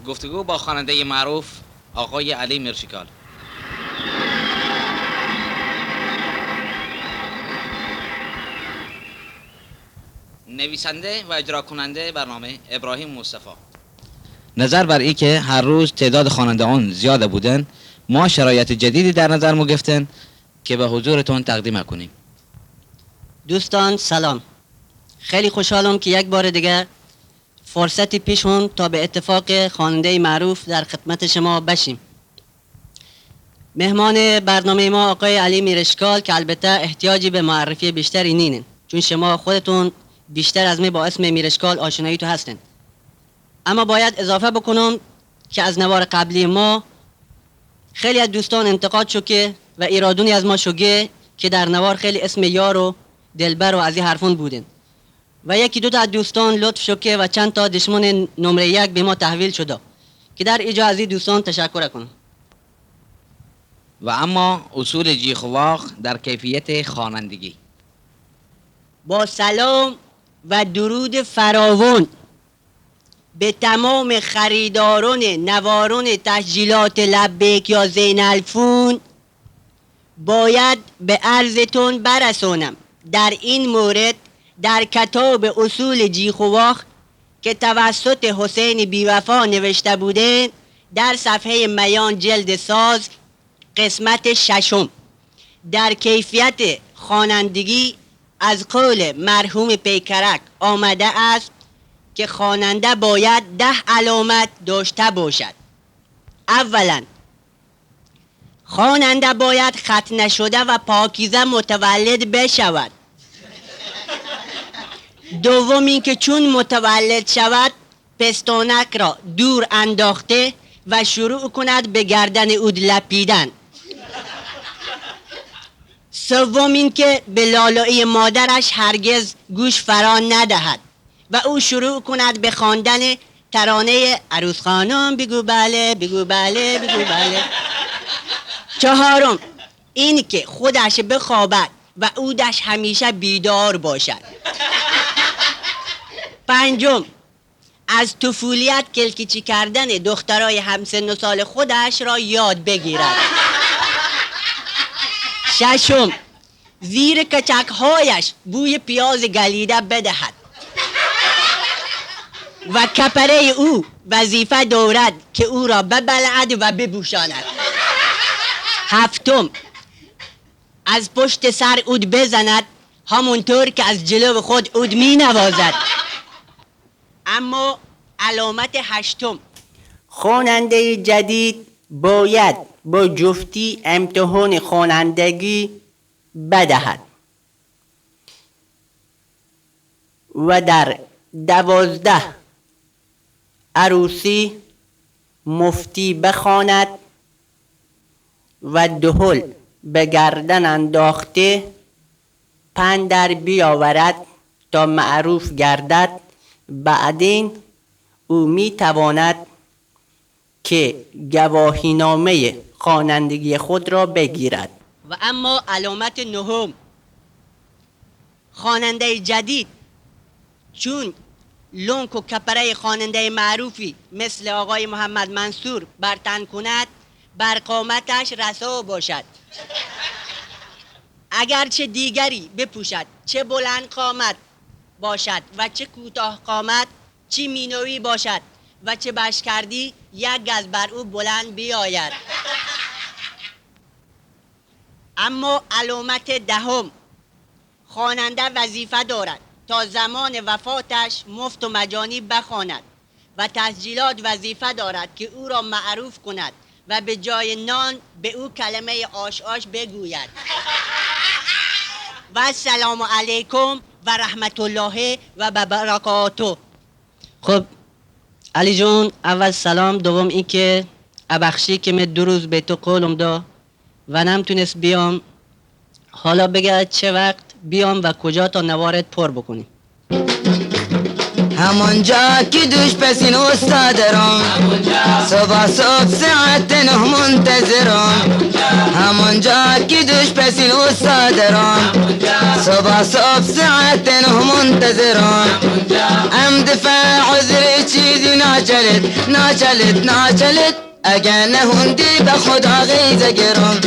گفتگو با خواننده معروف آقای علی میرشکال. نویسنده و اجرا کننده برنامه ابراهیم مصطفی. نظر بر این که هر روز تعداد خوانندگان زیاده بودن، ما شرایط جدیدی در نظر مو گرفتن که به حضورتون تقدیم کنیم. دوستان سلام، خیلی خوشحالم که یک بار دیگه فرصتی پیشون تا به اتفاق خواننده معروف در خدمت شما بشیم. مهمان برنامه ما آقای علی میرشکال که البته احتیاجی به معرفی بیشتری نینن، چون شما خودتون بیشتر از می با اسم میرشکال آشنایی تو هستن. اما باید اضافه بکنم که از نوار قبلی ما خیلی از دوستان انتقاد شو که و ایرادونی از ما شوگه که در نوار خیلی اسم یار و دلبر و از این حرفون بودن و یکی دو تا از دوستان لطف شو که و چند تا دشمن نمره یک به ما تحویل شده که در ایجا از این دوستان تشکر کنم. و اما اصول جیخواق در کیفیت خوانندگی. با سلام و درود فراوان به تمام خریداران نواران تسجیلات لبیک یا زین الفون باید به عرضتون برسانم در این مورد در کتاب اصول جیخواق که توسط حسین بیوفا نوشته بوده در صفحه میان جلد ساز قسمت ششم در کیفیت خوانندگی از قول مرحوم پیکرک آمده است که خواننده باید 10 علامت داشته باشد. اولا خواننده باید خط نشده و پاکیزه متولد بشود. دوم اینکه چون متولد شود پستانک را دور انداخته و شروع کند به گردن اود لپیدن. سوم اینکه به لالایی مادرش هرگز گوش فرا ندهد و او شروع کند به خواندن ترانه عروس خانم بگو بله بگو بله بگو بله. چهارم این که خودش بخوابد و اودش همیشه بیدار باشد. پنجم از طفولیت کلکیچی کردن دخترای همسن و سال خودش را یاد بگیرد. ششم زیر کچکهایش بوی پیاز گلیده بدهد و کپره او وظیفه دارد که او را ببلعد و ببوشاند. هفتم از پشت سر عود بزند همونطور که از جلو خود عود می نوازد. اما علامت هشتم خواننده جدید باید با جفتی امتحان خوانندگی بدهد و در 12 عروسی مفتی بخواند و دهل به گردن انداخته پند در بیاورد تا معروف گردد. بعدین او می تواند که گواهینامه خوانندگی خود را بگیرد. و اما علامت نهم خواننده جدید چون لونک و کپره خواننده معروفی مثل آقای محمد منصور بر تن کند بر قامتش رسا باشد. اگرچه دیگری بپوشد چه بلند قامت باشد و چه کوتاه قامت، چه مینوی باشد و چه بشکردی یک گز بر او بلند بیاید. اما علامت دهم خواننده وظیفه دارد تا زمان وفاتش مفت و مجانی بخواند و تسجیلات وظیفه دارد که او را معروف کند و به جای نان به او کلمه آش آش بگوید. و السلام علیکم و رحمت الله و برکاته. خب علی جون، اول سلام، دوم این که ابخشی که من 2 روز به تو قولم دا و نمیتونست بیام، حالا بگه چه وقت بیام و کجا تا نوارت پر بکنی. همونجا که دوش پسین استادرم صبح ساعت 9 منتظرم همونجا که دوش پسین استادرم صبح ساعت 9 منتظرم ام دفاع عذر چیزی ناچلت اگر نهوندی به خدا غیزه گرم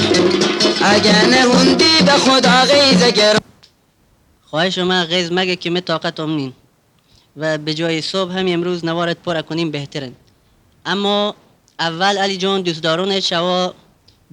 اگر نهوندی به خدا غیزه گرم. خواهش شما غیز مگه که می طاقتم نین و به جای صبح هم امروز نوارت پر کنیم بهترن. اما اول علی جان دوست دارون شوا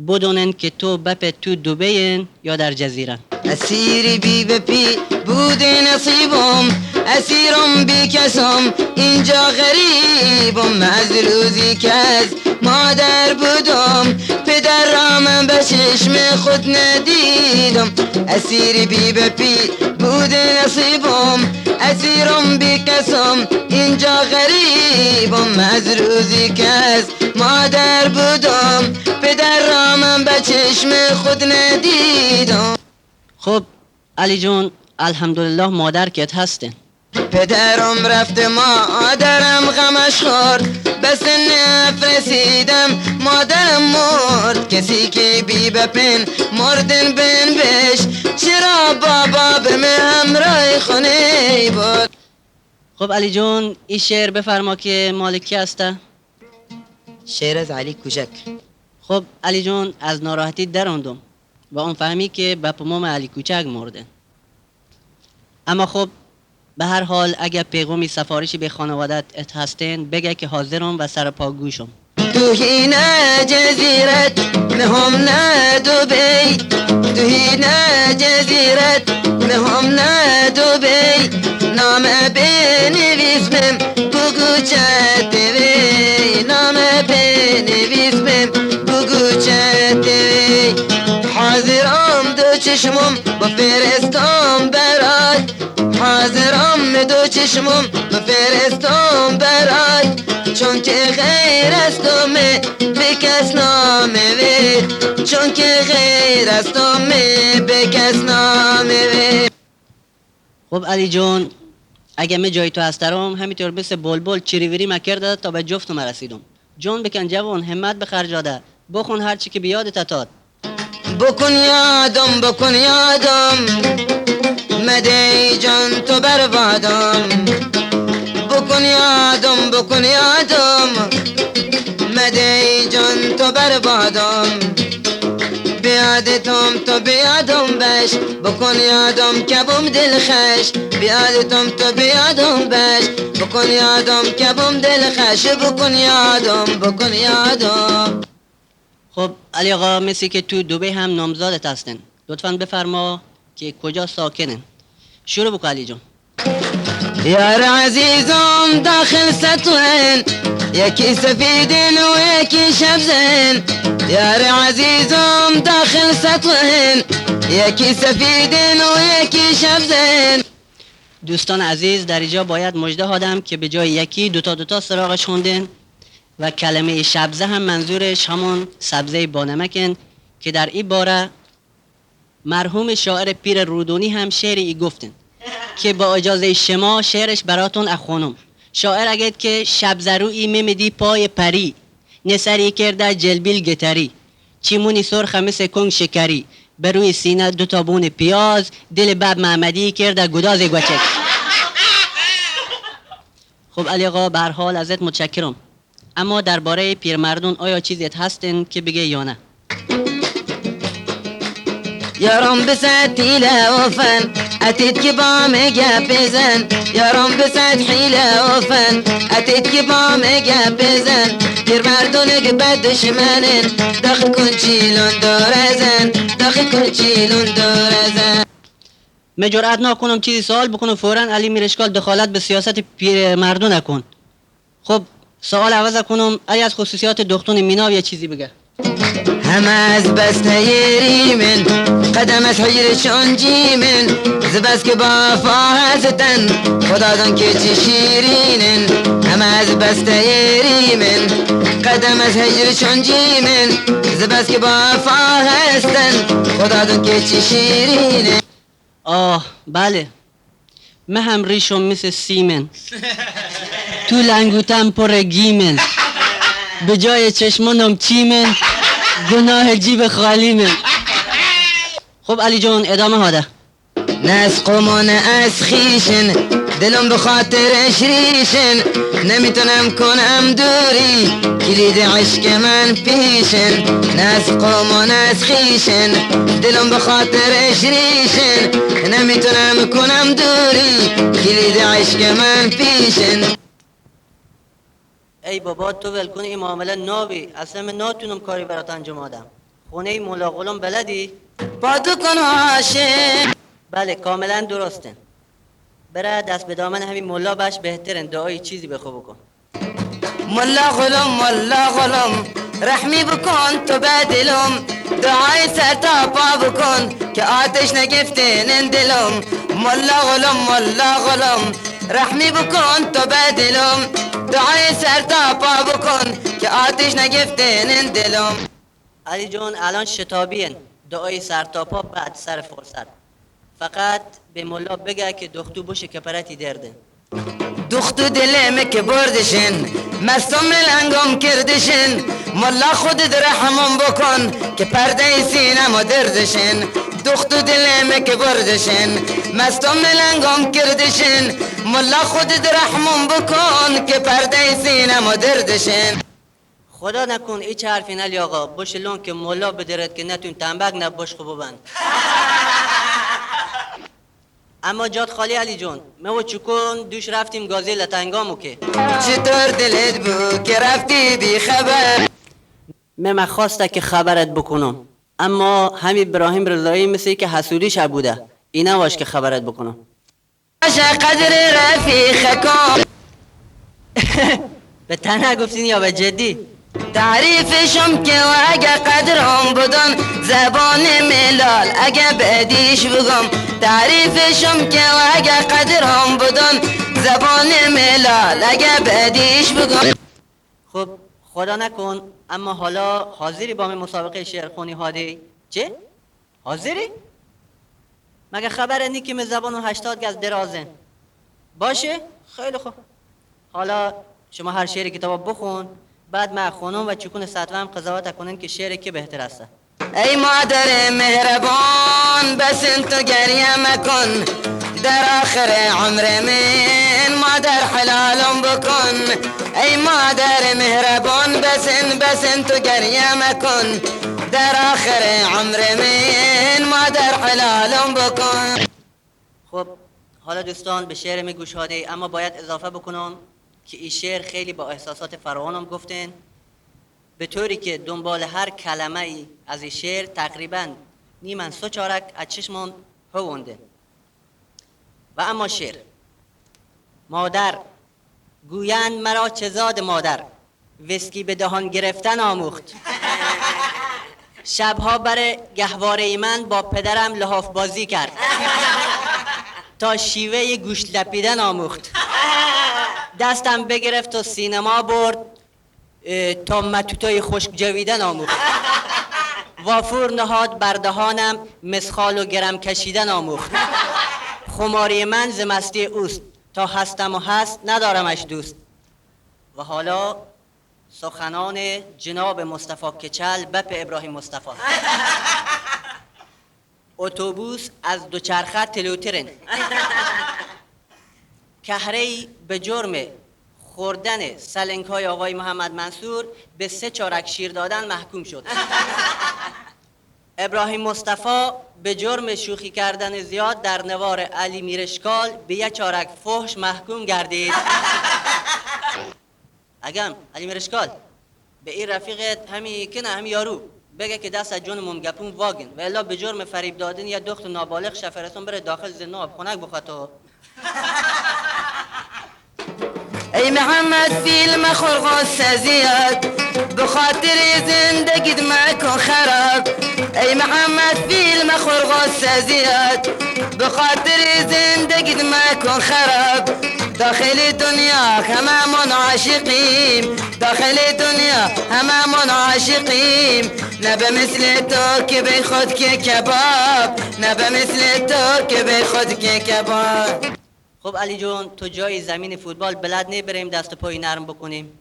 بدونن که تو بپ تو دبیین یا در جزیره. اسیری بی بپی بود نصیبم اسیرم بی کسم اینجا غریبم از روزی که از مادر بودم پدر را من به چشم خود ندیدم اسیری بی بپی بود نصیبم اسیرم بی کسم اینجا غریبم از روزی که از مادر بودم پدر را من به چشم خود ندیدم. خب علی جون الحمدلله مادر کت هستن. پدرم رفت مادرم غمش خورد بس نفرسیدم مادرم مرد کسی که بی بپن مردن بن بش چرا بابا به همراه خونه بود. خب علی جون این شعر بفرما که مال کی هسته؟ شعر از علی کوچک. خب علی جون از ناراحتی دراندم و اون فهمی که بپ مام علی کوچک مرده. اما خب به هر حال اگر پیغامی سفارشی به خانوادت هستن بگه که حاضرم و سر پا گوشم. توهی نه جزیرت مهم نه دبی توهی نه جزیرت مهم نه دبی نام بنویسمم بگو چطوری نام بنویسمم بگو چطوری حاضرم دو چشمم با فرستم برات حاضرم دو چشمم با فرستم برات چون که غیر از تو به کس نامه چون که غیر از تو به کس نامه. خب علی جون اگه می جای تو هستم همینطور مثل بلبل چریوری مکرده تا به جفتم رسیدم. جون بکن جوان همت بخرجاده بخون هرچی که بیادت اتاد. بکن یادم مده جان تو بربادم بکن یادم مده جان تو بربادم بیادتم تو بیادم بش بکن یادم کبم دلخش بیادتم تو بیادم بش بکن یادم کبم دلخش بکن یادم. خب علی آقا مثل که تو دبی هم نامزادت هستن لطفاً بفرما که کجا ساکنن. شروع بکن علی جون. یار عزیزم داخل سطوین یکی سفیدین و یکی شبزین یار عزیزم داخل سطوین یکی سفیدین و یکی شبزین. دوستان عزیز در اینجا باید مژده هادم که به جای یکی دوتا سراغش خوندن و کلمه شبزه هم منظورش همون سبزه بانمکن که در این باره مرحوم شاعر پیر رودونی هم شعری گفتن که با اجازه شما شعرش براتون اخونم. شاعر اگد که شبزه روی میمدی پای پری نسری کرده جلبیل گتری چیمونی سرخ مثل کنگ شکری بر روی سینه دوتا بون پیاز دل بب محمدی کرده گداز گوچک. خب علی آقا به هر حال ازت متشکرم اما درباره پیرمردون آیا چیزیت هستن که بگه یا نه؟ یارم بسد حیله و فن اتید که با مگه بزن یارم بسد حیله و فن اتید که با مگه بزن پیرمردونه که بد دشمنن داخل کن چیلون دارزن داخل کن چیلون دارزن. من جرأت نکنم چیزی سوال بکنم فوراً علی میرشکال دخالت به سیاست پیرمردون نکن. خب سوال عوض کنم علی از خصوصیات دختون مینا یه چیزی بگه. همه از بسته ریمن قدم از حجرشون جیمن زبست که با فاهستن خدا دان که چی شیرینن همه از بسته ریمن قدم از حجرشون جیمن زبست که با فاهستن خدا دان که چی شیرینن. آه بله من هم ریشم مثل سیمن، تو لنگوتم پر گیمن، به جای چشمانم چیمن، گناه جیب خالی من. خب علی جون ادامه هاده. ناس قومون از خیشن، دلم به خاطرش ریشن، نمیتونم کنم دوری، کلید عشق من پیشن. ناس قومون از خیشن، دلم به خاطرش ریشن، نمیتونم کنم دوری، کلید عشق من پیشن. ای بابا تو ول کن این معامله نابی، اصلا من ناتونم کاری برات انجام آدم. خونه مولا غلام بلدی؟ با تو کن عاشق. بله کاملا درسته. بره دست به دامن همین مولا باش بهترین دعای چیزی بخو بکن. ملا غلام رحمی بکن تو بدلم، دعای سر تا پا بکن که آتش نگفتین دلم. ملا غلام رحمی بکن تو بدلم، دعای سر تا پا بکن که آتش نگفتین دلم. علی جون الان شتابین دعای سر تا پا بعد سر فرصت. فقط به مولا بگه که دختو باشه که پرتی درده. دختو دلمه که بردشن، مستم ملنگم کردشن، ملا خودت رحمم بکن که پرده سینما دردشن. دختو دلمه که بردشن، مستم ملنگم کردشن، ملا خودت رحمم بکن که پرده سینما دردشن. خدا نکن ایچ حرفی نلی آقا باشه لون که مولا بدرد که نتون تنبک نباش خوب بند. اما جات خالی علی جون، ما و چکون دوش رفتیم گازی لطنگامو که چطور دلت بود که رفتی بی خبر؟ من خواسته که خبرت بکنم، اما همین ابراهیم رضایی مثل که حسودیش بوده، اینا واش که خبرت بکنم. باشه قدر رفیقکم. به تنها گفتین یا به جدی؟ تعریفشم که اگه قدرم بدن زبان ملال، اگه بدیش بگم تعریفشم که اگه قدرم بدن زبان ملال، اگه بدیش بگم. خب خدا نکن اما حالا حاضری با من مسابقه شعر خونی هادی؟ چه؟ حاضری؟ مگه خبر نی که من زبان 80 گز درازه؟ باشه؟ خیلی خوب. حالا شما هر شعری کتاب بخون، بعد من خونم و چکون سطوه هم قضاوت کنن که شعر که بهتر است. ای مادر مهربان بس انتو گریه مکن، در آخر عمر من مادر حلالم بکن. ای مادر مهربان بس انتو گریه مکن، در آخر عمر من مادر حلالم بکن. خب حالا دوستان به شعر می گوش هاده، اما باید اضافه بکنم که این شعر خیلی با احساسات فراوانم گفتن، به طوری که دنبال هر کلمه ای از این شعر تقریبا نیمن 3 چارک از چشمان هونده. و اما شعر: مادر گویند مرا چه زاد مادر، وسکی به دهان گرفتن آموخت. شبها بر گهواره من با پدرم لحاف بازی کرد تا شیوه گوش لپیدن آموخت. دستم بگرفت و سینما برد تا متوتای خشک جویدن آموخت. وافور نهاد بر دهانم مسخال و گرم کشیدن آموخت. خماری من ز مستی اوست، تا هستم و هست ندارمش دوست. و حالا سخنان جناب مصطفی کچل بپ ابراهیم مصطفی. اتوبوس از دوچرخه تلوترن، کهره‌ای به جرم خوردن سلنگ‌های آقای محمد منصور به 3 چارک شیر دادن محکوم شد. ابراهیم مصطفی به جرم شوخی کردن زیاد در نوار علی میرشکال به 1 چارک فحش محکوم گردید. اگم علی میرشکال به این رفیقت همین یارو بگه که دست از جون گپون واگن و الا به جرم فریب دادن یا دخت نابالغ شفرستون بره داخل زندان خنک بخواد. ای محمد فیلم خرقاس زیاد، به خاطر زندگیت مکن خراب. ای محمد فیلم خرقاس زیاد، به خاطر زندگیت مکن خراب. داخل دنیا هممون عاشقیم، داخل دنیا هممون عاشقیم. نبه مثل تو که بی خود که کباب، نبه مثل تو که بی خود که کباب. خب علی جون تو جای زمین فوتبال بلد نی بریم دست و پای نرم بکنیم؟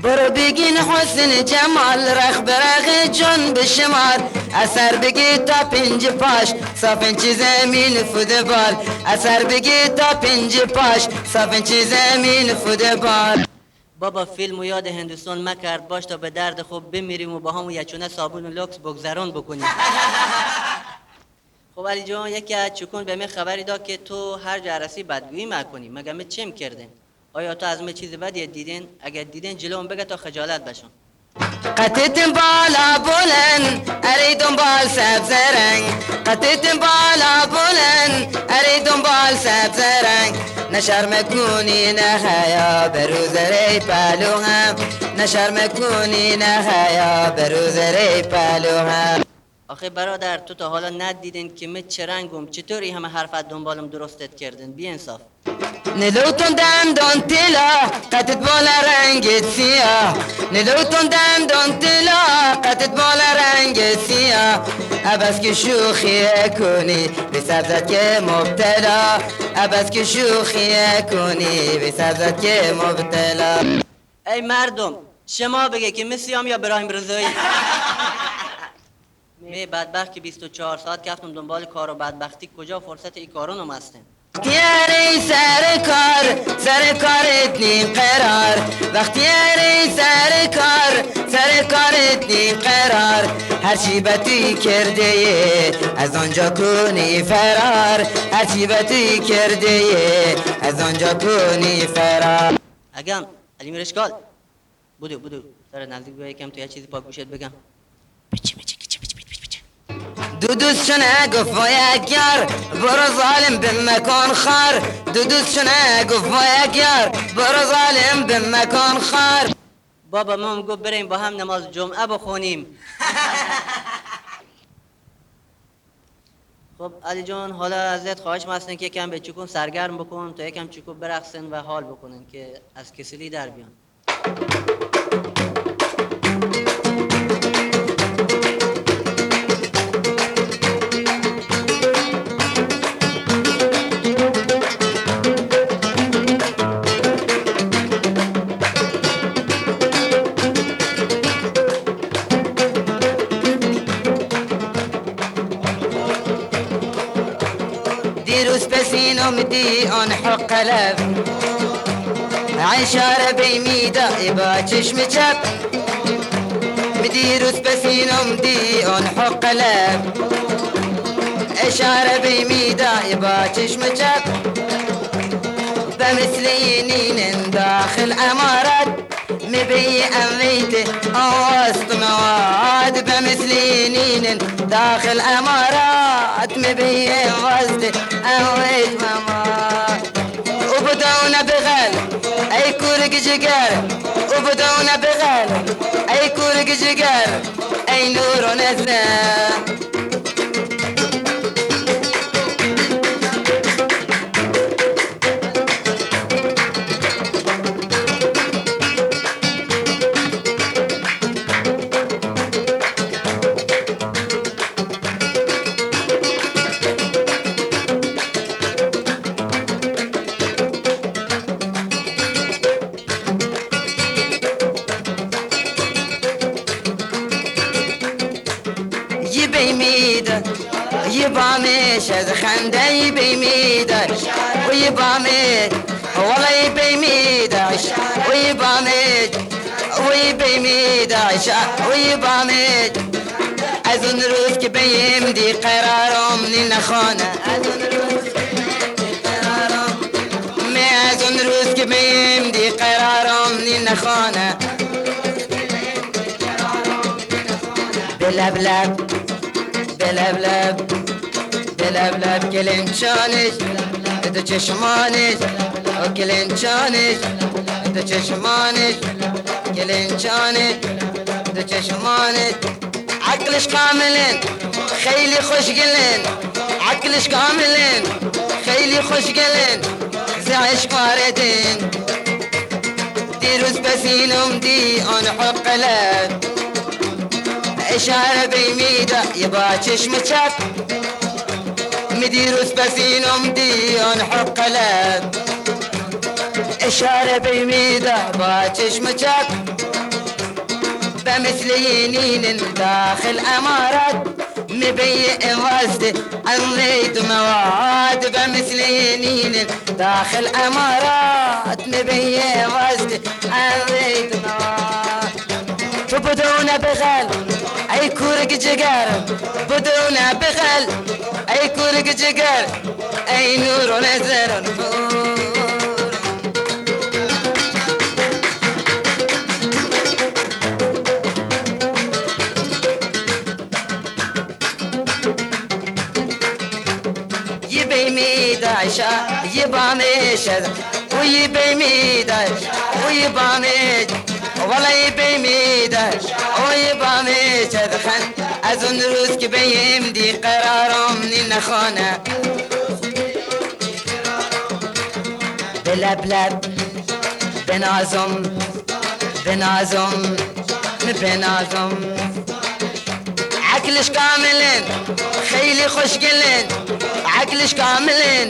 برو بگین حسن جمال رخ برخ جان بشمار اثر بگی تا 5 پاش صاف انچ زمین فوتبال اثر بگی تا 5 پاش صاف انچ زمین فوتبال. بابا فیلم و یاد هندوستان مکرد باش تا به درد خوب بمیریم و با همون یچونه صابون و لوکس بگذران بکنیم. خب علی جان یکی از چکون به من خبری داد که تو هر جا رسی بدگویی میکنی، مگه می چیم کردین؟ آیا تو از من چیز بدی دیدین؟ اگر دیدین جلوم بگه تا خجالت بشم. قطت بالا بلند اری دنبال سبز رنگ قطت بالا بلند اری دنبال سبز رنگ نشرم کنی نه حیا به روز ری پلو هم نشرم کنی نه حیا به روز ری پلو هم. آخه برادر تو تا حالا ندیدین که من چه رنگم چطوری همه حرفت دنبالم درستت کردن؟ بی انصاف. نلوتون دندان تلا قطت بالا رنگ سیاه نلوتون دندان تلا قطت بالا رنگ سیاه عباس که شوخی کنی به سبزت که مبتلا عباس که شوخی کنی به سبزت که مبتلا. ای مردم شما بگه که مسیام یا ابراهیم رضایی؟ می بدبخت که 24 ساعت که هفتم دنبال کار و بدبختی کجا فرصت ای کارونم هستن؟ وقتی سر کارت نیم قرار وقتی سر کارت نیم قرار هرچی بطی کرده از آنجا کنی فرار هرچی بطی کرده از آنجا کنی فرار. اگم علی میرشکال بودو سر نزدیک بیا یکم تو یه چیزی پاک گوشت بگم. دودوسشونه گفت یک یار برو ظالم به مکان خار دودوسشونه گفت یک یار برو ظالم به مکان خار. بابا ما گفت بریم با هم نماز جمعه بخونیم. خب علی جان حالا ازت خواهش هستن که یکم به چکون سرگرم بکن تا یکم چکو برقصن و حال بکنن که از کسلی در بیان. دیروز پسینم دی آن حق لب عشاره بیمیده با چشم چپ دیروز پسینم دی آن حق لب اشاره بیمیده با چشم چپ بمثل نین داخل امارات مبي أميت أوسط مواد بمثل نين داخل أمارات مبي وسط أويت مواد وبدونا بغل أي كورك جقر وبدونا بغل أي كورك جقر أي نور نزل. يبامي شد خنده يبيميدا ويبامي والله يبيميدا ويبيميدا ويبامي أذن روز كي بيم دي قرارهم من خانة أذن روز كي بيم دي قرارهم من خانة بلبلب بلبلب بلبلب کلنچانش دو چشمانش و کلنچانش دو چشمانش کلنچانش دو چشمانش عقلش کاملن خیلی خوشگلن عقلش کاملن خیلی خوشگلن زعش واردن دیروز بسینم دی آن حقلب اشاره بیمیده یه با چشم چپ دیروز بسینم دیان حقلت اشاره بیمیده با چشم چپ به مثل ینین داخل امارت مبيئ واسدي عريت مواد بمثل ينين داخل امارات مبيئ واسدي عريت مواد بدون بغل اي كورك جقر بدون بغل اي كورك جقر اي نور نزر عشا يبامي شد ويبامي داش ويبامي والله يبامي داش ويبامي شد خن أظن روز كبيم دي قرارهم من نخانة بلبلب بنازم بنازم بنازم عقلش كاملين خيلي خوش قلن عقلش كاملين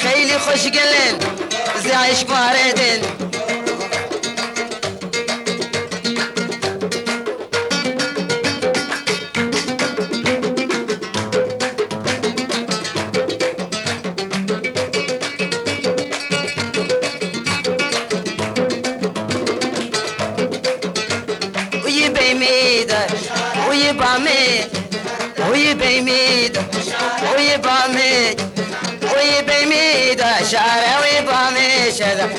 خيلي خوش قلن زي عيش باردن ويبيميد ويبامي ويبيميد ويبامي ويبيميد شعر ويبامي شذا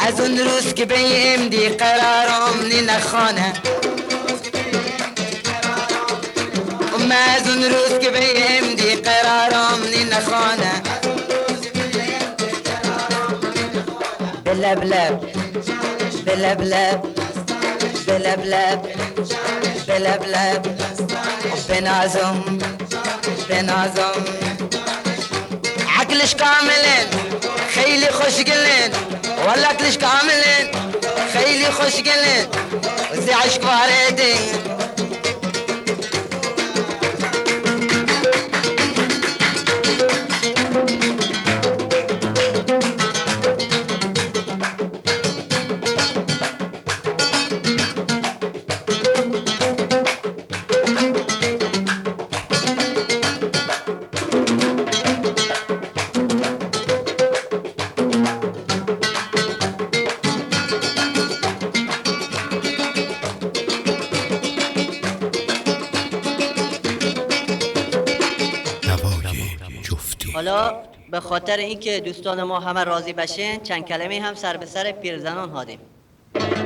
أظن روس كبيم دي قرارهم من الخانة ما أظن روس كبيم دي قرارهم من الخانة بلبلب بلبلب بلبلب بلبلب بنازم بنازم عقلش كاملين خيلي خوش قلين والله عقلش كاملين خيلي خوش قلين وزي عشق باردين حالا به خاطر اینکه دوستان ما همه راضی بشین چند کلمه هم سر به سر پیرزنان هادیم.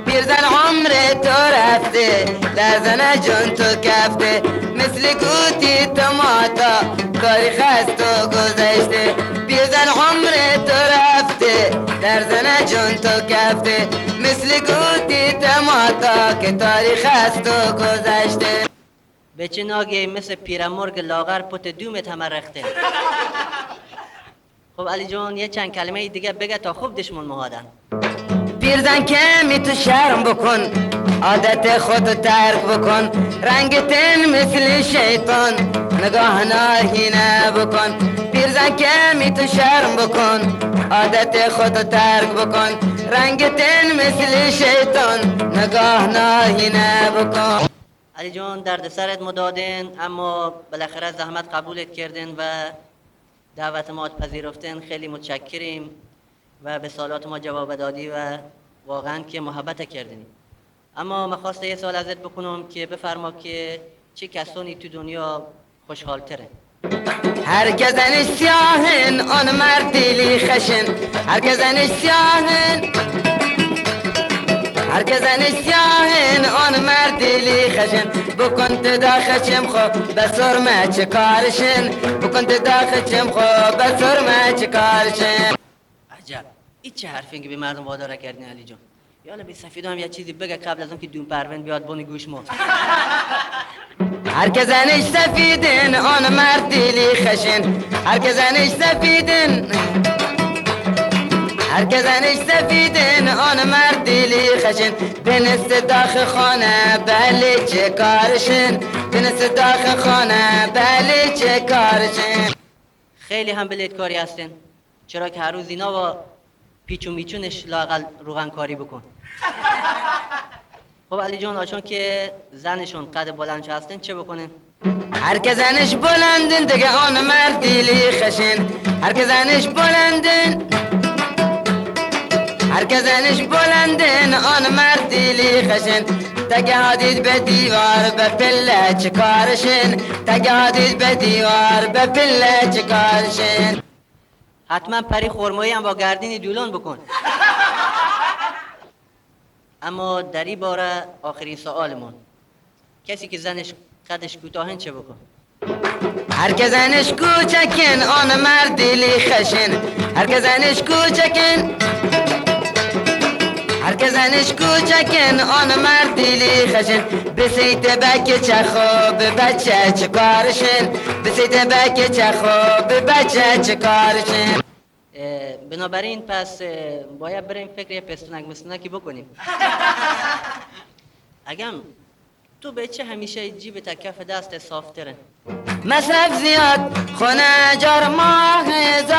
پیرزن عمر تو رفته در زن جون تو کفته مثل گوتی تماتا تاریخ از تو گذشته پیرزن عمر تو رفته در زن جون تو کفته مثل گوتی تماتا که تاریخ از تو گذشته به چه ناگه مثل پیرمرگ لاغر پت دومت همه رخته. خب علی جان یه چند کلمه دیگه بگه تا خوب دشمن مهادن. پیرزن کمی تو شرم بکن عادت خودو ترک بکن رنگتن مثل شیطان نگاه ناهینه بکن پیرزن کمی تو شرم بکن عادت خودو ترک بکن رنگتن مثل شیطان نگاه ناهینه بکن. علی جان درد سرت مدادن اما بالاخره زحمت قبولت کردن و دعوت ما پذیرفتن خیلی متشکریم و به سوالات ما جواب دادی و واقعا که محبت کردین. اما من خواسته یه سوال ازت بکنم که بفرما که چه کسانی تو دنیا خوشحال تره؟ هر که زنش سیاهن آن مرد دلی خشن هر که زنش سیاهن هر که زنش سیاهن آن مرد دلی خشن بکن تدا خشم خو بسرمه چه کارشن بکن تدا خشم خو بسرمه چه کارشن. عجب این چه حرفی که به مردم وادار کردین علی جان؟ یالا بی سفیدو هم یه چیزی بگه قبل از اون که دون پروین بیاد بونی گوش ما. هر که زنش سفیدن آن مرد دلی خشن هر که زنش سفیدن هر که زنش سفیدن آن مرد دلی خشن بنست داخل خانه بله چه کارشن بنست داخل خانه بله چه کارشن. خیلی هم بلیدکاری هستن، چرا که هر روز اینا و پیچ و میچونش لاقل روغن کاری بکن. خب علی جان چون که زنشون قد بلندش هستن چه بکنن؟ هر که زنش بلندن دیگه آن مرد دیلی خشن. هر که زنش بلندن، هر که زنش بلندن آن مرد دیلی خشن. تگادید به دیوار به پله چکارشن، تگادید به دیوار به پله چکارشن. حتما پری خرمایی هم با گردین دولون بکن. اما در این باره آخرین سوالمون، کسی که زنش قدش کوتاهن چه بکن؟ هر که زنش کوچکن آن مرد دیلی خشن. هر که زنش کوچکن، هر که زنش کوچکن آن مرد دیلی خشن. بسیت بک چه خوب بچه چه کارشن، بسیت بک چه خوب بچه چه کارشن. بنابراین پس باید بریم فکر یه پستونک مستونکی بکنیم. اگم تو بچه همیشه جیب تا کف دست صافتره. مصرف زیاد خونه جار ماه 1000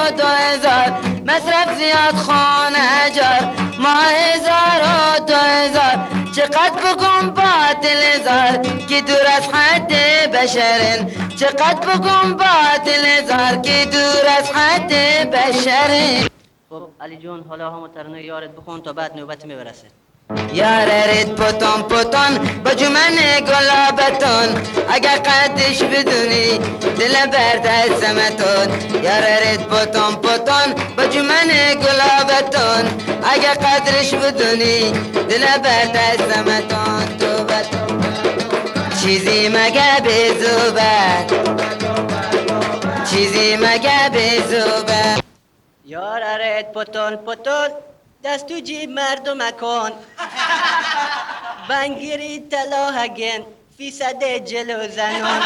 و 2000. مصرف زیاد خونه جار ماه 1000 و 2000. چقدر بگم باطل زار که دور از حد بشرن. چقدر بگم باطل زار که دور از حد بشرن. خب علی جون حالا همو ترانه یارت بخون تا بعد نوبت میبرسه. یارت پتون پتون با جمن گلابتون. اگر قدش بدونی دل برد از سمتون. یارت پتون پتون با جمن گلابتون. اگر قدرش بدونی دل برد از سمتون. توبه چیزی مگه به زوبت، چیزی مگه به زوبت. یارت پتون پتون دست تو جیب مردم کن. بنگیری طلا هگن فیصد جلو زنون.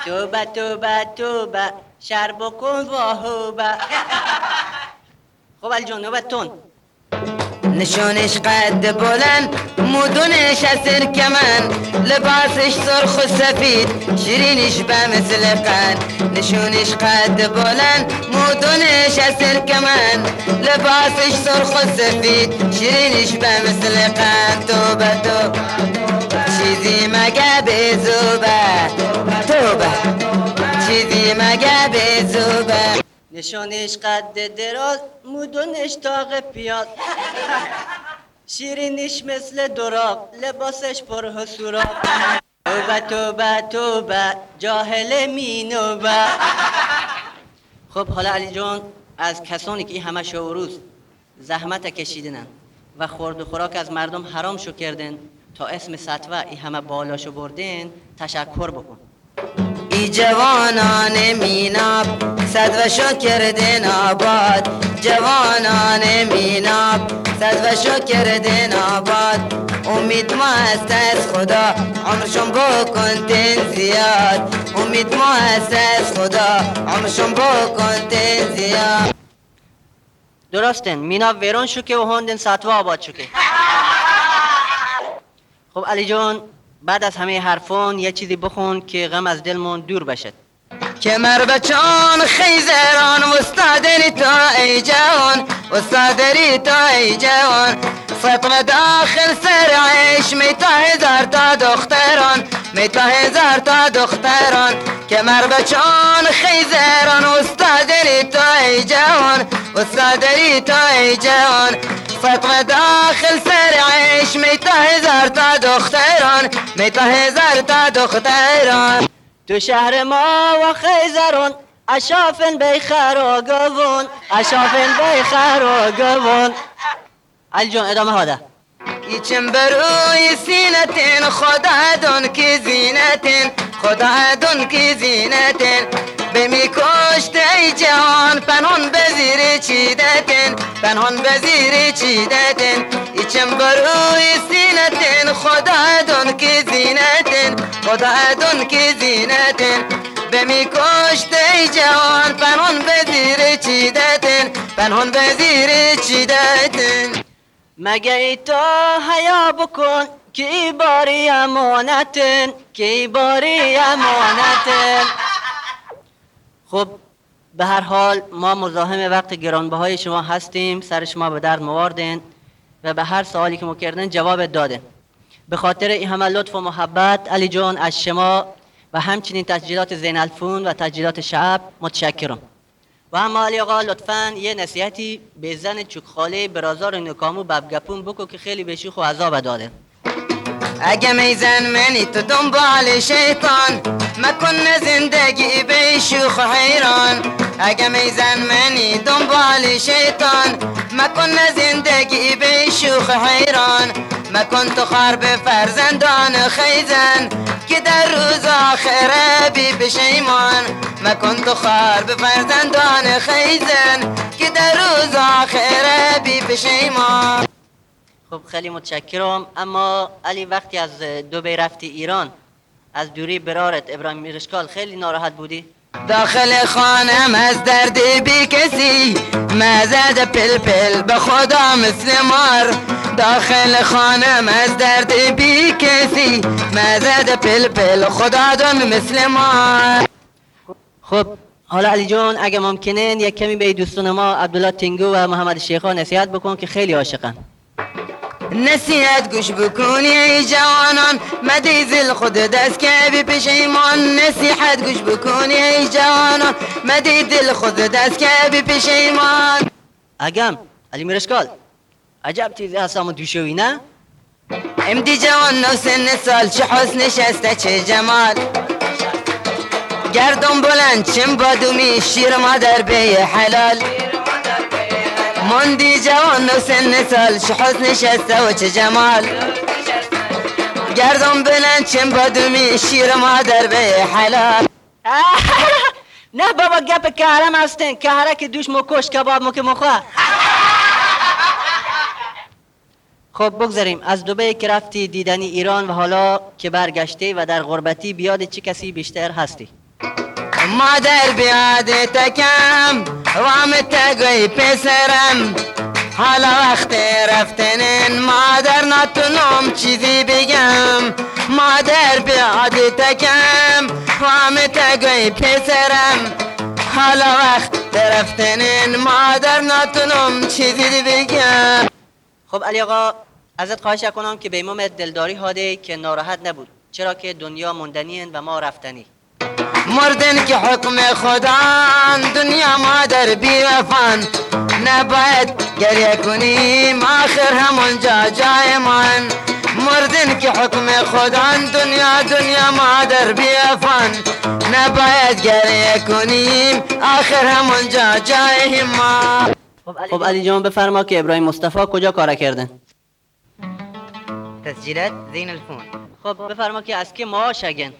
توبه توبه توبه شر بکن واهوبه. خب علی جان نوبت تون. نشونش قد بلند مدونش اثر کمن. لباسش سرخ و سفید شیرینش به مثل قند. نشونش قد بلند مدونش اثر کمن. لباسش سرخ و سفید شیرینش به مثل قند. توبه توبه چیزی مگه به زوبه. توبه چیزی مگه به زوبه. نشانش قد دراز مدونش تاق پیاز. شیرینش مثل دراغ لباسش پر حسوراغ. توبه توبه توبه جاهل مینوبه. خب حالا علی جان از کسانی که همه شو روز زحمت کشیدنن و خورد و خوراک از مردم حرام شو کردن تا اسم سطوه ای همه بالاشو بردن تشکر بکن. ای جوانان میناب صد و شکر دین آباد. جوانان میناب صد و شکر دین آباد. امید ما هست از خدا عمرشون بکن دین زیاد. امید ما هست از خدا عمرشون بکن دین زیاد. درستن مینا ویرون شو که و هندن سطوه آباد شو که. خب علی جان بعد از همه حرفان یه چیزی بخون که غم از دلمون دور بشد. که مربچان خیزران استادری تا ای جوان. استادری تا ای جوان. فاطمه داخل سر عیش میتا 1000 تا دختران. میتا 1000 تا دختران. که مربچان خیزران استادری تا ای جوان. استادری تا ای جوان. فاطمه داخل سر عیش میتا 1000 تا دختران. میتا 1000 تا دختران. تو شهر ما و خیزران اشافن بیخر و گوون. اشافن بیخر و گوون. علی جان ادامه هاده. ایچم بروی سینتین خدا دون کی زینتین. خدا دون کی زینتین. بمی کشت ای جهان پنهان بزیر چیدتین. پنهان بزیر چیدتین. ایچم بروی سینتین خدا دون کی زینتین. خدا دون کی زینتین. بمی کشت ای جهان پنهان بزیر چیدتین. پنهان بزیر چیدتین. مگه ای تو حیا بکن که ای باری امانتن. که ای باری امانتن. خب به هر حال ما مزاحم وقت گرانبهای شما هستیم، سر شما به درد مواردین و به هر سوالی که ما کردن جواب دادن. به خاطر این همه لطف و محبت علی جان از شما و همچنین تسجیلات زین الفون و تسجیلات شعب متشکرم. و اما علی آقا لطفاً یه نصیحتی به زن چوکخاله برازار و نکامو ببگپون بکو که خیلی به شوخ و عذاب داده. اگه میزن منی تو دنبال شیطان مکن زندگی به شوخ حیران. اگه میزن منی دنبال شیطان مکن زندگی به شوخ حیران. مکن تو خار به فرزندان خیزن که در روز آخره بی پشیمان. مکن تو خار به فرزندان خیزن که در روز آخره بی پشیمان. خب خیلی متشکرم. اما علی وقتی از دبی رفتی ایران از دوری برارت ابراهیم میرشکال خیلی ناراحت بودی؟ داخل خانم از درد بی کسی مزد پل به خدا مثل مار. داخل خانم از درد بی کسی مزد پل خدا دم مثل مار. خب حالا علی جان اگه ممکنه یک کمی به دوستان ما عبدالله تینگو و محمد شیخا نصیحت بکن که خیلی عاشقن. نصیحت گوش بکنی ای جوانان مدیزل خود دست که بی پشیمان. نصیحت گوش بکنی ای جوانان مدیزل خود دست که بی پشیمان. اگم علی میرشکال عجب چیزی هست اما دوشوی نه؟ امدی جوان نو سن سال چه حسن شسته چه جمال. گردم بلند چم بادومی شیر مادر به حلال. مندی جوان نو سن سال چه حسن شسته و چه جمال. گردم بلند چم بادومی شیر مادر به حلال. نه بابا گپ کهرم هستن، کهره که دوش مکش کباب مو که مخواه. خب بگذاریم از دبی که رفتی دیدنی ایران و حالا که برگشتی و در غربتی بیاد چه کسی بیشتر هستی؟ مادر بیاد تکم وام تگوی پسرم حالا وقت رفتنن مادر نتونم چیزی بگم. مادر بیاد تکم وام تگوی پسرم حالا وقت رفتنن مادر نتونم چیزی بگم. خب علی آقا ازت خواهش کنم که به امام دلداری هاده که ناراحت نبود، چرا که دنیا موندنی و ما رفتنی. مردن که حکم خدا دنیا مادر بی وفان نباید گریه کنیم آخر همون جای من. مردن که حکم خدا دنیا مادر بی وفان نباید گریه کنیم آخر همون جای ما. خب علی جان بفرما که ابراهیم مصطفی کجا کار کردن؟ تسجیلات زین الفون. خب بفرما که از که معاش اگن؟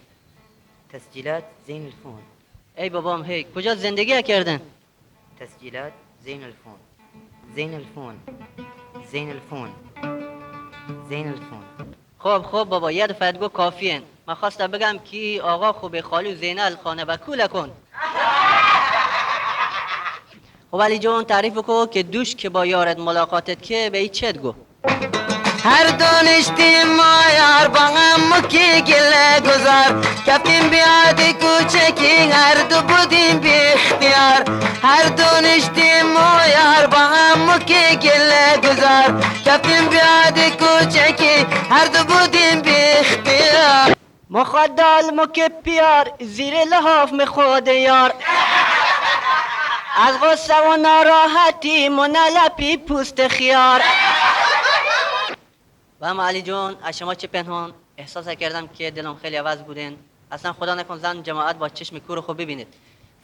تسجیلات زین الفون. ای بابام هی کجا زندگی کردن؟ تسجیلات زین الفون. زین الفون. زین الفون. زین الفون. خب بابا یه دفعه گو کافیه. من خواستم بگم که آقا خوب خالو زینل خانه بکول کن. خب علی جان تعریف کو که دوش که با یارت ملاقاتت که به ای چت گو؟ هر دونشتیم ما یار با هم کی گله گذار کفتیم بیادی کوچکی هر دو بودیم بی اختیار. هر دونشتیم ما یار با هم کی گله گذار کفتیم بیادی کوچکی هر دو بودیم بی اختیار. مخدال مک پیار زیر لحاف می خود یار از غصه و ناراحتی منلپی پوست خیار. و اما علی جان از شما چه پنهان احساس کردم که دلم خیلی عوض بودین. اصلا خدا نکن زن جماعت با چشم کور خوب ببینید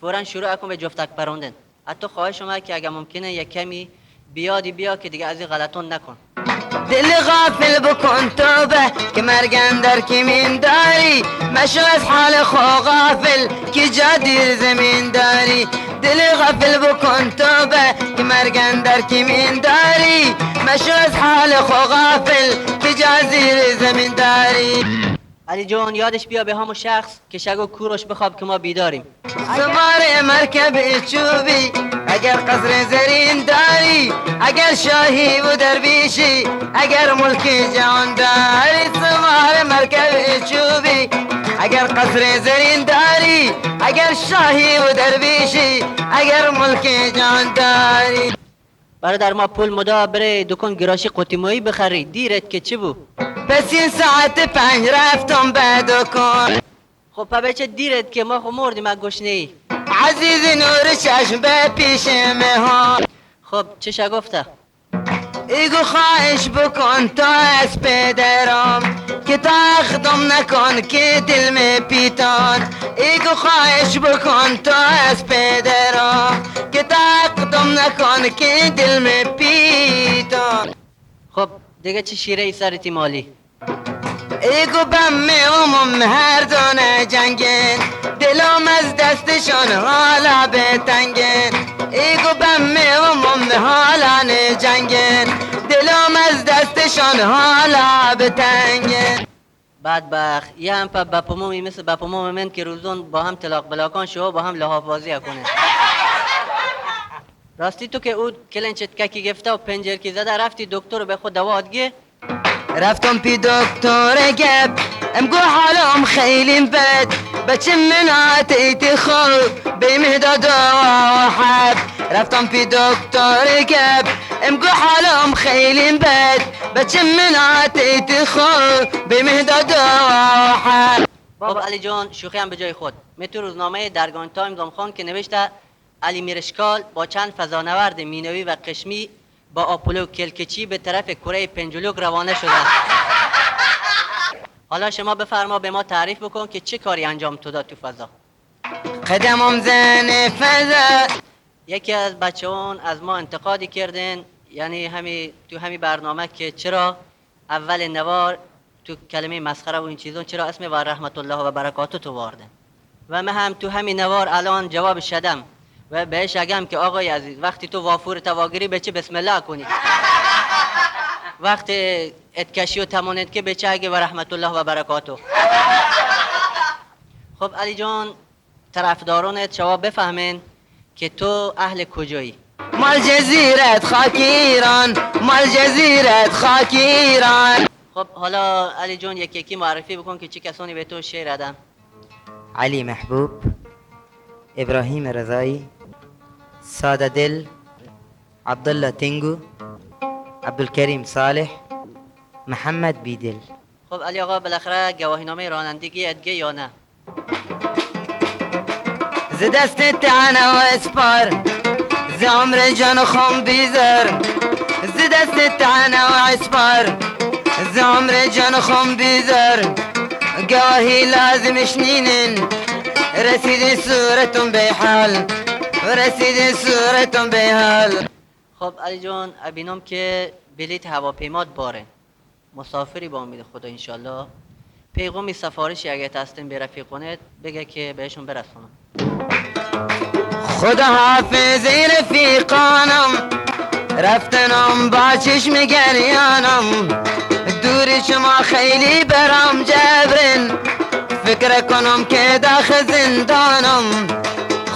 فوراً شروع کن به جفتک پروندن. حتی خواهش شما که اگه ممکنه یک کمی بیا که دیگه از این غلطون نکن. دل غافل بکن توبه که مرگن در کمین داری مشو از حال خو غافل که جا دیر زمین داری. دل غافل بکن توبه که مرگن در کمین داری مشو از حال خو غافل که جا دیر زمین داری. علی جان یادش بیا به همون شخص که شگو کوروش بخواب که ما بیداریم. سوار مرکب چوبی اگر قصر زرین داری اگر شاهی و درویشی اگر ملک جان داری. سوار مرکب چوبی اگر اگر قصر زرین داری، اگر شاهی و درویشی، اگر ملک جان داری. برادر ما پول مدا بره دکان گراشی قطیمایی بخری، دیرت که چی بود؟ پس این ساعت 5 رفتم به دکان. خب پا بچه دیرت که ما خو مردیم از گشنه‌ای. عزیز نور چشم به پیش ها. خب چه شگفته؟ ایگو خواهش بکن تا از پدرم، که تا اخدم نکن که دل می پیتان. ایگو خواهش بکن تا از پدرم، که تا اخدم نکن که دل می پیتان. خب دیگه چه شیره ای سرتی مالی؟ ایگو بمی امم هر دانه جنگن، دلم از دستشان حالا بتنگن. ایگو بمی امم حالا نجنگن، دلم از دستشان حالا بتنگن. بدبخت یه هم پا بپمومی مثل بپموم من که روزون با هم طلاق بلاکان شو با هم لحاف بازی کنه. راستی تو که او کلنچت ککی گفته و پنجر کی زده رفتی دکتر به خود دوا دیگه؟ رفتم پی دکتر گب، امگو حالم خیلی بد، بچه من عطیت خوب بیمهدا دوا و حب. رفتم پی دکتر گب، امگو حالم خیلی بد، بچه من عطیت خوب بیمهدا دوا و حب. خب علی جان شوخی هم به جای خود. می تو روزنامه درگان تایمز خان که نوشته علی میرشکال با چند فضانورد مینوی و قشمی با آپولو کلکچی به طرف کره پنجولوک روانه شده. حالا شما بفرما به ما تعریف بکن که چه کاری انجام تو داد تو فضا. قدمم زن فضا. یکی از بچه‌هون از ما انتقادی کردن، یعنی تو همین برنامه که چرا اول نوار تو کلمه مسخره و این چیزون چرا اسم و رحمت الله و برکاته تو واردن. و من هم تو همین نوار الان جواب شدم و بهش اگم که آقای عزیز وقتی تو وافور تواگری به چه بسم الله کنی، وقتی اتکشی و تمانت که به چه اگه و رحمت الله و برکاته. خب علی جان طرفدارانت جواب بفهمن که تو اهل کجایی؟ مال جزیرت خاک ایران، مال جزیرت خاک ایران. خب حالا علی جان یکی معرفی بکن که چه کسانی به تو شعر ادن. علی محبوب، ابراهیم رضایی، ساده دل، عبدالله تنگو، عبدالکریم صالح، محمد بیدل. خب علی آقا بالاخره گواهینامه رانندگی ادگه یا نه؟ ز دست تعنه و اسپار، ز عمر جان خم بیزر. ز دست تعنه و اسپار، ز عمر جان خم بیزر. گواهی لازمش نینن، رسید صورتم به حال، رسید صورتم به حال. خب علی جان ابینم که بلیت هواپیمات باره، مسافری با امید خدا انشالله. پیغامی سفارشی اگه هستن به رفیقانت بگه که بهشون برسونم. خدا حافظ رفیقانم، رفتنم با چشم گریانم. دوری شما خیلی برام جبرن، فکر کنم که داخل زندانم.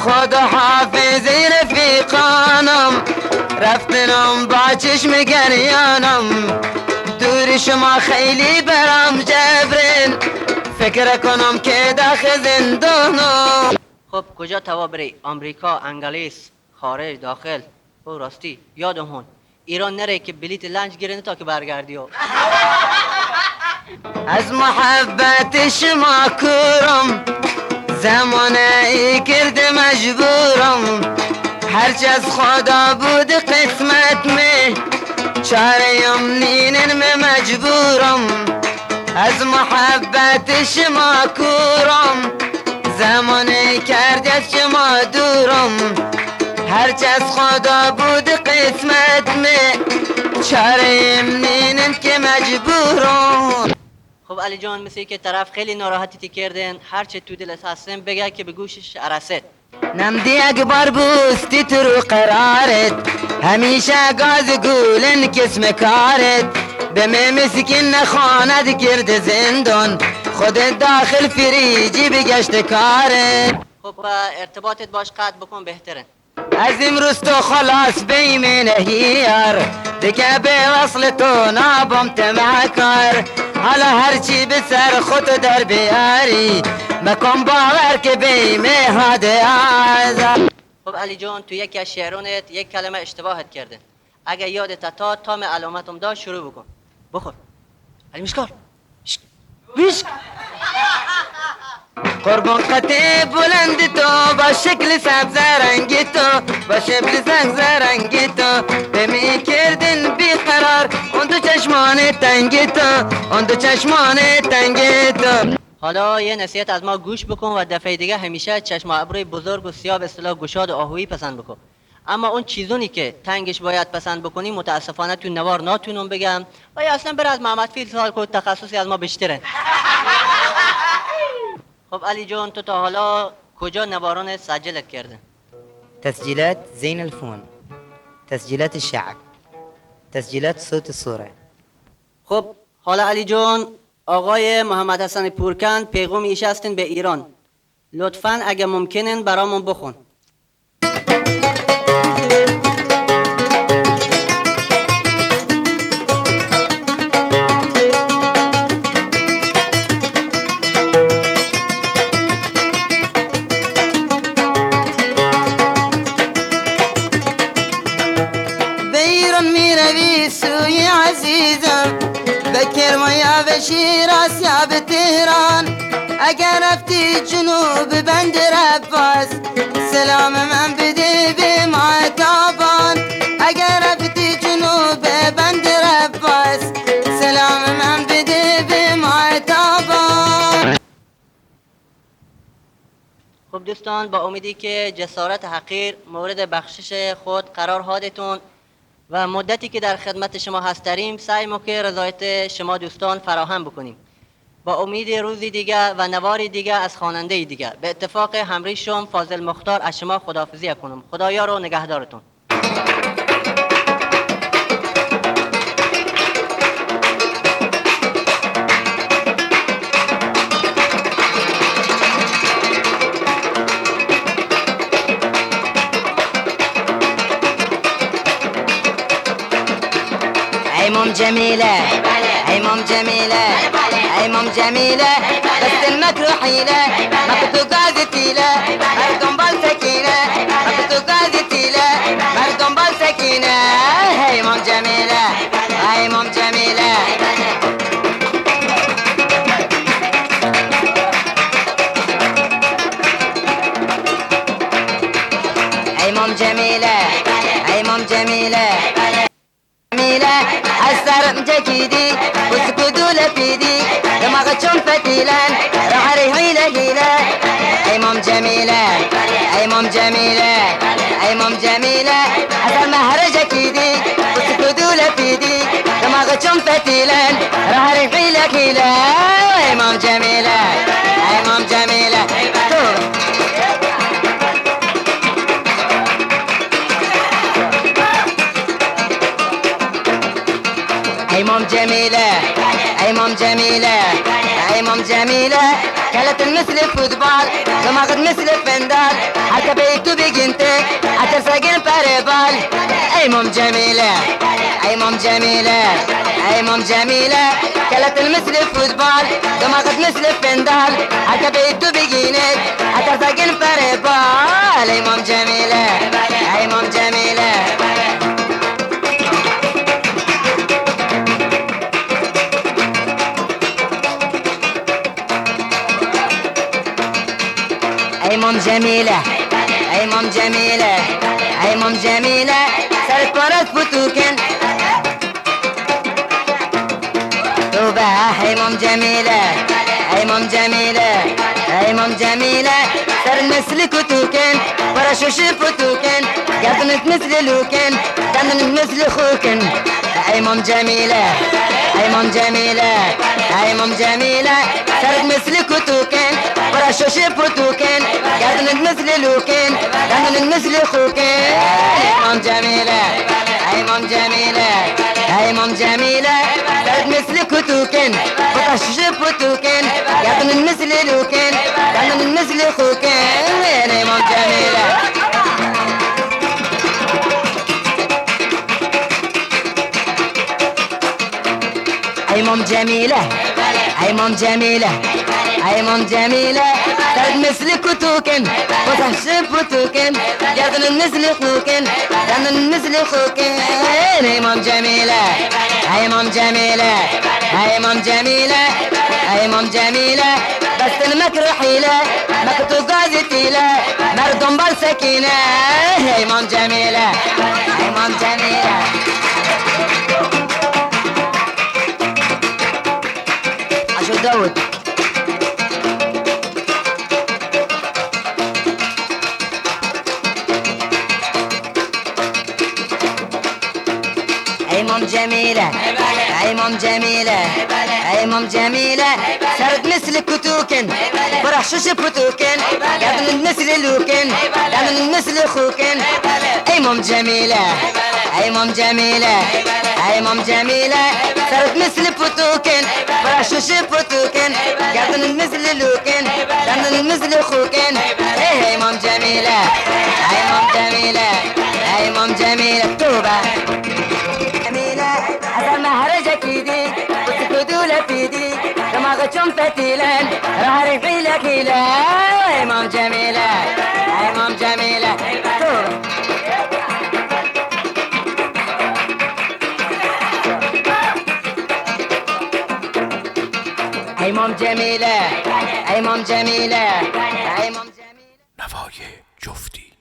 خدا حافظ رفیقانم، رفتنم با چشم گریانم. دوری شما خیلی برام جبرن، فکر کنم که داخل زندانم. خب کجا توا بری؟ آمریکا، انگلیس، خارج، داخل؟ او راستی یادم هون ایران نره که بلیت لنج گیرنه تا که برگردی. از محبت شما کورم، زمانه ای کرده مجبورم. هرچه از خدا بود قسمت می، چاریم نینن می مجبورم. از محبت شما کورم، زمانه کرده از شما دورم. هرچه از خدا بود قسمت می، چاریم نینن که مجبورم. خب علی جان مثل که طرف خیلی ناراحتی کردن، هرچه تو دلت هستن بگه که به گوشش عرست. نمدی اکبر بوستی تو رو قرارت، همیشه گاز گولن کسم کارت. به می مسکین نخواند کرد زندان، خودت داخل فریجی بگشت کارت. خب ارتباطت باش قطع بکن بهتره. از امروز تو خلاص بیمینه هیار دیگه به وصل تو نابم تمکار حالا هرچی به سر خود در بیاری مکن باور که بیمه هاده آزار. خب علی جان تو یکی از شعرانت یک کلمه اشتباهت کرده. اگه یادت تا تام علامتم داشت شروع بکن. بخور علی مشکار بیش قربان قطع بلند تو با شکل سبز رنگی تو با شکل سبز رنگی تو به می کردن بیقرار اون دو چشمان تنگی تو اون دو چشمان تنگی تو. حالا یه نصیحت از ما گوش بکن و دفعه دیگه همیشه چشم و ابروی بزرگ و سیاه به اصطلاح گشاد و آهویی پسند بکن. اما اون چیزونی که تنگش باید پسند بکنی متاسفانه تو نوار ناتونم بگم و یا اصلا بر از محمد فیل سوال کن تخصصی از ما بیشتره. خب علی جان تو تا حالا کجا نواران سجلت کرده؟ تسجيلات زين الفون، تسجيلات الشعب، تسجيلات صوت الصورة. خب حالا علی جان آقای محمد حسن پورکند پیغام ایش هستین به ایران. لطفاً اگه ممکنن برامون بخون. بکر ما یا به شیراز یا به تهران اگر رفتی جنوب بندر عباس سلام من بده به معتابان اگر رفتی جنوب بندر عباس سلام من بده به معتابان. خب دوستان با امیدی که جسارت حقیر مورد بخشش خود قرار هادتون و مدتی که در خدمت شما هستیم سعی ما که رضایت شما دوستان فراهم بکنیم. با امید روزی دیگه و نواری دیگه از خواننده دیگه به اتفاق همری شم فاضل مختار از شما خداحافظی کنم. خدایا رو نگهدارتون. أي مام جميلة أي مام جميلة أي مام جميلة بس المكر حيلة ما كنت قاعدتيلة مردم بالسكينة ما كنت قاعدتيلة مردم بالسكينة أي مام جميلة أي مام جميلة أي مام جميلة أي مام جميلة جميلة السر جكيدي وسكودو لفيدي دماغ شون فتيلان راح ريحيلة هيلة أي مام جميلة أي مام جميلة أي مام جميلة السر مهرجة كيدي وسكودو لفيدي دماغ شون فتيلان راح ريحيلة هيلة أي مام جميلة أي مام جميلة أي مام جميلة أي مام جميلة أي مام جميلة كانت مثل فوتبال دماغت مثل فندال حتى بيتو بيجنتك حتى ساقين باريبال أي مام جميلة أي مام جميلة أي مام جميلة كانت مثل فوتبال دماغت مثل فندال حتى بيتو بيجينك حتى ساقين باريبال أي مام جميلة أي مام جميلة أي مام جميلة أي مام جميلة أي مام جميلة صارت برات فتوكن توبة أي مام جميلة أي مام جميلة أي مام جميلة صار مثل كتوكن برشوش فتوكن قدنت مثل لوكن قدنت مثل خوكن أي مام جميلة أي مام جميلة أي مام جميلة صارت مثل كتوكن برشوش فتوكن قدنت مثل لوكن قدنت مثل خوكن أي مام جميلة أي مام جميلة أي مام جميلة صارت مثل كتوكن برشوش فتوكن قدنت مثل لوكن قدنت مثل خوكن أي مام جميلة مام جميلة أي مام جميلة أي مام جميلة ترد مثل كتوكن وتحشب فتوكن يغن النسل خوكن يغن النسل خوكن أي مام جميلة أي مام جميلة أي مام جميلة أي مام جميلة بس المكر حيلة مكتو قازتيلة مردم بالسكينة أي مام جميلة أي مام جميلة عشو داود أي مام جميلة أي مام جميلة أي مام جميلة سرد مثل كتوكن فرح شوش فتوكن قبل النسل لوكن قبل النسل خوكن أي مام جميلة أي مام جميلة أي مام جميلة سرد مثل فتوكن فرح شوش فتوكن قبل النسل لوكن قبل النسل خوكن أي مام جميلة أي مام جميلة أي مام جميلة توبة حسن مهرجك يدي وتكدولة في دي دماغ فتيلا راح ريحي لك إلى إمام جميلة إمام جميلة إمام جميلة إمام جميلة إمام جميلة نوای جفتی